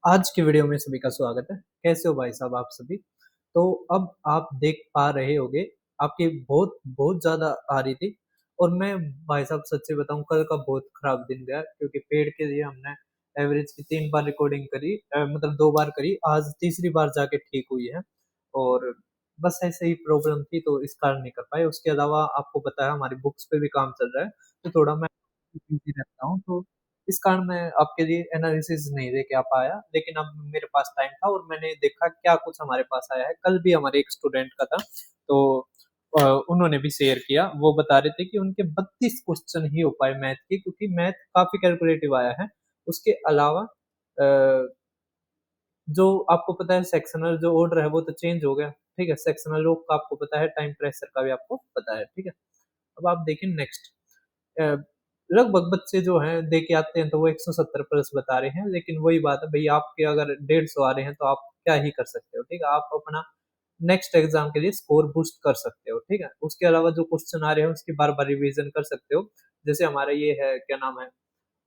आज की वीडियो में सभी का स्वागत है। कैसे हो भाई साहब आप सभी? तो अब आप देख पा रहे होंगे आपकी बहुत बहुत ज़्यादा आ रही थी और मैं भाई साहब सच्ची बताऊँ कल का बहुत खराब दिन गया क्योंकि पेड़ के लिए हमने एवरेज की 3 बार रिकॉर्डिंग करी मतलब 2 बार करी, आज तीसरी बार जाके ठीक हुई है और बस ऐसे ही प्रॉब्लम थी तो इस कारण नहीं कर पाए। उसके अलावा आपको पता है हमारी बुक्स पे भी काम चल रहा है, तो थोड़ा मैं बिज़ी रहता हूँ तो इस कारण मैं आपके लिए एनालिसिस नहीं दे के आ पाया, लेकिन अब मेरे पास टाइम था और मैंने देखा क्या कुछ हमारे पास आया है। कल भी हमारे एक स्टूडेंट का था, तो उन्होंने भी शेयर किया। वो बता रहे थे कि उनके 32 क्वेश्चन ही हो पाए मैथ के क्योंकि मैथ काफ़ी कैलकुलेटिव आया है। उसके अलावा जो आपको पता है सेक्शनल जो ऑर्डर है वो तो चेंज हो गया, ठीक है? सेक्शनल लोग का आपको पता है, टाइम प्रेशर का भी आपको पता है, ठीक है? अब आप देखिए नेक्स्ट अ, लगभग बच्चे जो हैं दे के आते हैं तो वो 170 प्लस बता रहे हैं, लेकिन वही बात है भई आपके अगर 150 आ रहे हैं तो आप क्या ही कर सकते हो, ठीक है? आप अपना नेक्स्ट एग्ज़ाम के लिए स्कोर बूस्ट कर सकते हो, ठीक है? उसके अलावा जो क्वेश्चन आ रहे हैं उसकी बार-बार रिवीज़न कर सकते हो। जैसे हमारा ये है क्या नाम है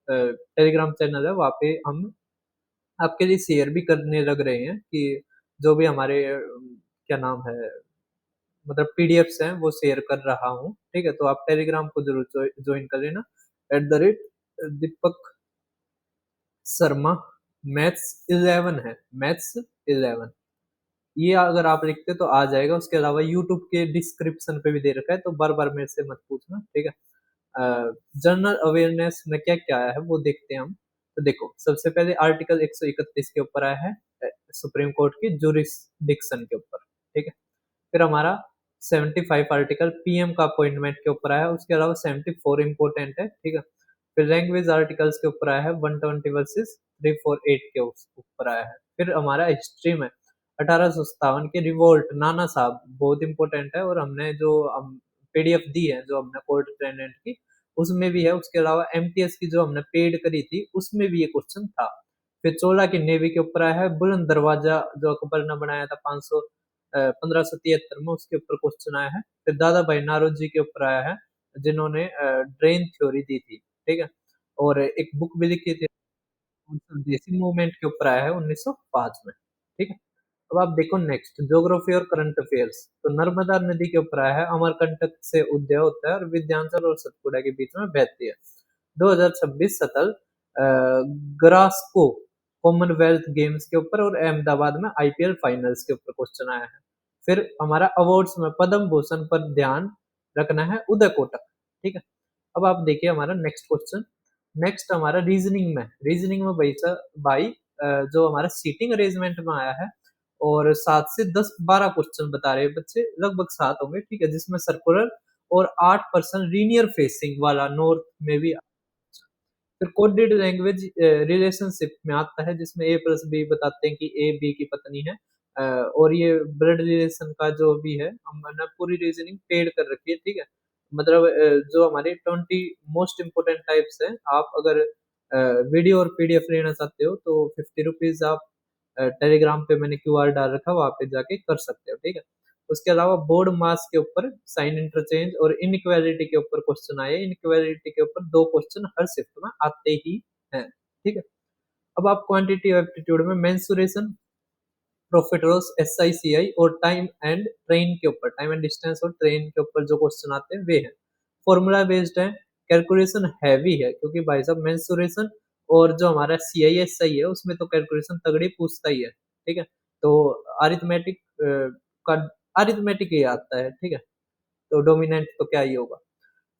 टेलीग्राम चैनल है, वहाँ पे हम आपके लिए शेयर भी करने लग रहे हैं कि जो भी हमारे क्या नाम है मतलब पीडीएफ्स हैं वो शेयर कर रहा हूँ, ठीक है? तो आप टेलीग्राम को ज़रूर जॉइन कर लेना दीपक शर्मा मैथ्स 11 है, मैथ्स 11 ये अगर आप लिखते तो आ जाएगा। उसके अलावा यूट्यूब के डिस्क्रिप्शन पे भी दे रखा है, तो बार-बार मेरे से मत पूछना, ठीक है? जनरल अवेयरनेस में क्या-क्या आया है वो देखते हैं हम। तो देखो, सबसे पहले आर्टिकल 131 के ऊपर आया है सुप्रीम कोर्ट की जुरिसडिक्शन के ऊपर, ठीक है? फिर हमारा 75 आर्टिकल पीएम का अपॉइंटमेंट के ऊपर आया है, उसके अलावा 74 इम्पोर्टेंट है, ठीक है? फिर लैंग्वेज आर्टिकल्स के ऊपर आया है 120 वर्सेस 348 के ऊपर आया है। फिर हमारा हिस्ट्री में 1857 के रिवोल्ट नाना साहब बहुत इम्पोर्टेंट है और हमने जो पीडीएफ दी है जो हमने कोर्ट अटेंडेंट की उसमें भी है। उसके अलावा एमटीएस की जो हमने पेड करी थी उसमें भी ये क्वेश्चन था। फिर चोला की नेवी के ऊपर आया है बुलंद दरवाजा जो अकबर ने बनाया था 1573 में, उसके ऊपर क्वेश्चन आया है। फिर दादा भाई नारोजी के ऊपर आया है जिन्होंने ड्रेन थ्योरी दी थी, ठीक है? और एक बुक भी लिखी थी देसी मूवमेंट के ऊपर आया है 1905 में, ठीक है? अब आप देखो नेक्स्ट ज्योग्राफी और करंट अफेयर्स। तो नर्मदा नदी के ऊपर आया है अमरकंटक से उदय होता है और विंध्याचल और सतपुड़ा के बीच में बहती है। 2026 सतल ग्लासगो कॉमनवेल्थ गेम्स के ऊपर और अहमदाबाद में आईपीएल फाइनल्स के ऊपर क्वेश्चन आया है। फिर हमारा अवार्ड्स में पद्म भूषण पर ध्यान रखना है उदय कोटक, ठीक है? अब आप देखिए हमारा नेक्स्ट क्वेश्चन। नेक्स्ट हमारा रीजनिंग में भाई जो हमारा सीटिंग अरेंजमेंट में आया है और 7 से 10-12 क्वेश्चन बता रहे हैं बच्चे, लगभग 7 होंगे, ठीक है? जिसमें सर्कुलर और 8% लीनियर फेसिंग वाला नॉर्थ में भी फिर कोडेड लैंग्वेज रिलेशनशिप में आता है जिसमें ए प्लस बी बताते हैं कि ए बी की पत्नी है। और ये ब्लड रिलेशन का जो भी है हमने पूरी रीजनिंग पेड कर रखी है, ठीक है? मतलब जो हमारे 20 मोस्ट इम्पोर्टेंट टाइप्स हैं, आप अगर वीडियो और पीडीएफ लेना चाहते हो तो 50 रुपीज़ आप टेलीग्राम पे मैंने क्यूआर डाल रखा है, वहाँ पे जाके कर सकते हो, ठीक है? उसके अलावा बोर्ड मास के ऊपर साइन इंटरचेंज और इनइक्वालिटी के ऊपर क्वेश्चन आए। इनइक्वालिटी के ऊपर 2 क्वेश्चन हर शिफ्ट में आते ही हैं, ठीक है? अब आप क्वांटिटी एप्टीट्यूड में मेंसुरेशन, प्रॉफिट लॉस, एसआईसीआई और टाइम एंड डिस्टेंस और ट्रेन के ऊपर जो क्वेश्चन आते हैं वे हैं। फॉर्मूला बेस्ड है, कैलकुलेशन हैवी है क्योंकि भाई साहब मेंसुरेशन और जो हमारा सीआईएसआई है उसमें तो कैलकुलेशन तगड़ी पूछता ही है, ठीक है? तो अरिथमेटिक का अरिथमेटिक ही आता है, ठीक है? तो डोमिनेंट तो क्या ही होगा।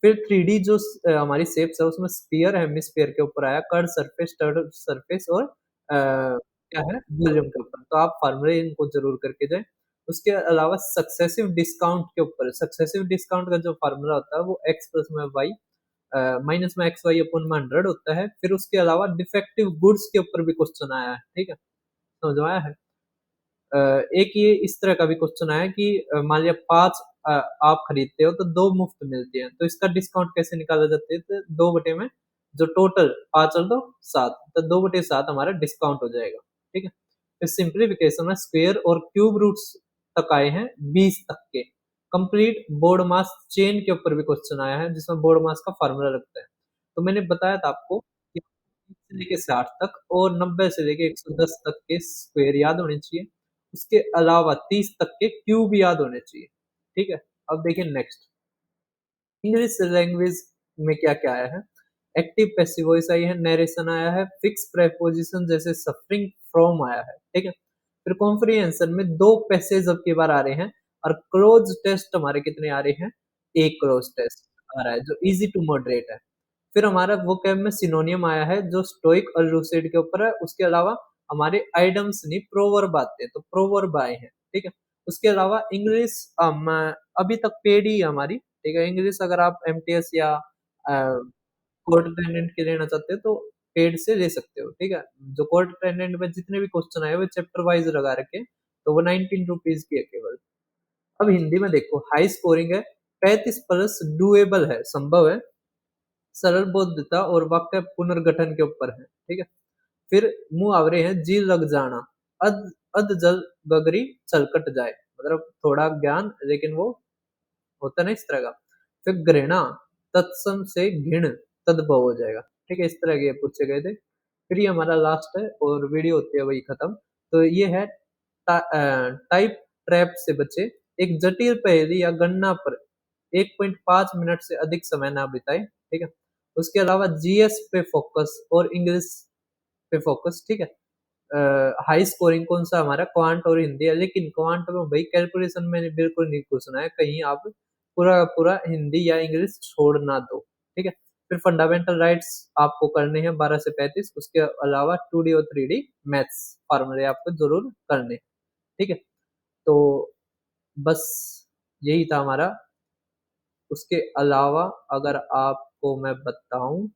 फिर 3D जो हमारी शेप्स है उसमें स्फीयर हेमिस्फीयर के ऊपर आया, कर्व सरफेस, टर्ड सरफेस और क्या है वॉल्यूम के ऊपर। तो आप फार्मूले इनको ज़रूर करके जाएँ। उसके अलावा सक्सेसिव डिस्काउंट का जो फार्मूला होता है वो x प्लस में y माइनस में एक्स वाई अपॉन में 100 होता है। फिर उसके अलावा डिफेक्टिव गुड्स के ऊपर भी क्वेश्चन आया है, ठीक है? समझ में आया है? अ, एक ये इस तरह का भी क्वेश्चन आया कि मान लिया 5 अ, आप खरीदते हो तो 2 मुफ्त मिलती हैं, तो इसका डिस्काउंट कैसे निकाला जाता है? तो 2 बटे में जो टोटल 5 और 2 7 तो 2 बटे 7 हमारा डिस्काउंट हो जाएगा, ठीक है? फिर सिंप्लीफिकेशन में स्क्वायर और क्यूब रूट्स तक आए हैं 20 तक के। कंप्लीट बोर्ड मास चेन के ऊपर भी क्वेश्चन आया है जिसमें बोर्ड मास का फार्मूला लगता है। तो मैंने बताया था आपको कि से लेके 60 तक और 90 से लेके 110 तक के स्क्वायर याद होने चाहिए। उसके अलावा 30 तक के क्यूब याद होने चाहिए, ठीक है? अब देखिए नेक्स्ट, इंग्लिश लैंग्वेज में क्या-क्या आया है? एक्टिव पैसिव वॉइस आई है, नैरेशन आया है, फिक्स प्रीपोजिशन जैसे सफरिंग फ्रॉम आया है, ठीक है? फिर कॉम्प्रिहेंशन में 2 पैसेज अब की बार आ रहे हैं और क्लोज टेस्ट हमारे कितने आ रहे हैं? 1 क्लोज टेस्ट आ रहा है जो ईज़ी टू मॉडरेट है। फिर हमारा वोकैब में सिनोनियम आया है जो स्टोइक और लूसिड के ऊपर है, उसके अलावा हमारे आइडम्स नहीं प्रोवर्ब आते हैं, तो प्रोवर्ब आए हैं, ठीक है? उसके अलावा इंग्लिश अभी तक पेड ही है हमारी, ठीक है? इंग्लिश अगर आप एमटीएस या कोर्ट अटेंडेंट के लेना चाहते हो तो पेड से ले सकते हो, ठीक है? जो कोर्ट अटेंडेंट में जितने भी क्वेश्चन आए हुए चैप्टर वाइज़ लगा रखे हैं, तो वो 19 रुपीज़ की है केवल। अब हिंदी में देखो हाई स्कोरिंग है, 35 प्लस डूएबल है, संभव है, सरल बोधता और वाक्य पुनर्गठन के ऊपर है, ठीक है? फिर मुहावरे हैं जी लग जाना, अध अध जल गगरी चलकट जाए, मतलब थोड़ा ज्ञान लेकिन वो होता है ना इस तरह का। फिर घृणा तत्सम से घिण तद्भव हो जाएगा, ठीक है? इस तरह के पूछे गए थे। फिर ये हमारा लास्ट है और वीडियो होती है वही खत्म। तो ये है टाइप ट्रैप से बचे, एक जटिल पहेली या गणना पर 1.5 मिनट से अधिक समय ना बिताएं, ठीक है? उसके अलावा जीएस पे फोकस और इंग्लिश पे फोकस, ठीक है? हाई स्कोरिंग कौन-सा हमारा क्वांट और हिंदी है, लेकिन क्वांट में भाई कैलकुलेशन मैंने बिल्कुल नहीं घुसना है, कहीं आप पूरा का पूरा हिंदी या इंग्लिश छोड़ ना दो, ठीक है? फिर फंडामेंटल राइट्स आपको करने हैं 12 से 35, उसके अलावा 2D और 3D मैथ्स फ़ॉर्मूले आपको ज़रूर करने हैं, ठीक है? तो बस यही था हमारा। उसके अलावा अगर आपको मैं बताऊँ